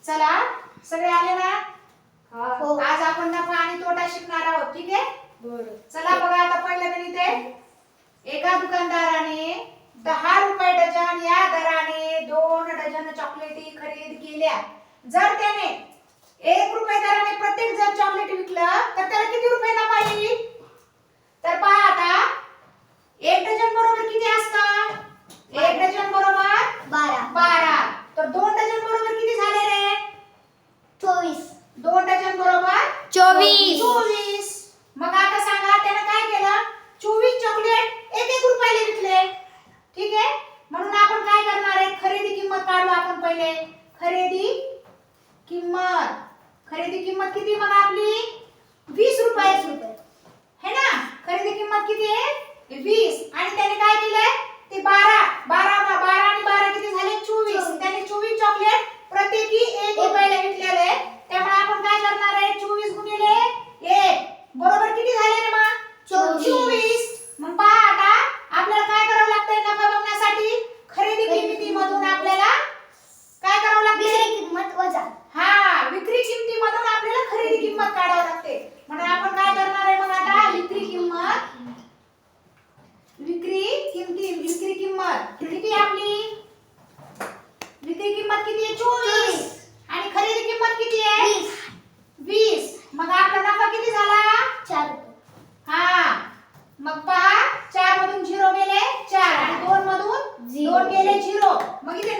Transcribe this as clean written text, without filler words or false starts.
चला सगळे आले ना? हो. आज आपण नफा आणि तोटा शिकणार आहोत, ठीक आहे? बरं. चला बघा आता पहिलं गणित आहे. एका दुकानदाराने 10 रुपये डझन या दराने 2 डझन चॉकलेटी खरेदी केल्या. जर त्याने 1 रुपये दराने प्रत्येक जण चॉकलेट विकलं तर त्याला किती रुपये नफा येईल? तर पहा आता 1 डझन बरोबर किती असतं? 1 डझन बरोबर 12. तर 2 डझन बरोबर किती झाले रे? 24. 2 डझन बरोबर 24. मग आता सांगा त्याने काय केलं? 24 चॉकलेट 1 रुपयाला विकले. ठीक आहे? म्हणून आपण काय करणार आहे? खरेदी किंमत काढू आपण पहिले. खरेदी किंमत किती मग आपली? 20 रुपये है ना? खरेदी किंमत किती आहे? 20. आणि त्याने काय केलंय? ते 12 आणि 12 किती झाले? 24. त्याने 24 चॉकलेट प्रत्येकी 1 रुपयाला विकलेले. त्यामुळे आपण काय करणार आहे? 24 गुणिले 1 बरोबर किती झाले रे मग? 24. मग पहा आता आपल्याला काय करावं लागतंय नफा बघण्यासाठी? खरेदी किमतीमधून आपल्याला काय करावं लागते? किंमत वजा. हा, विक्री किमतीमधून आपल्याला खरेदी किंमत काढावी लागते. म्हणून आपण काय करणार आहे मग आता? विक्री किंमत किती आहे आपली? विक्री किंमत किती आहे? 24. आणि खरेदी किंमत किती आहे? 20. मग आपला नफा किती झाला? 4 रुपये. हा, मग पहा 4 मधून 0 गेले 4 आणि 2 मधून 2 गेले 0. मग इथे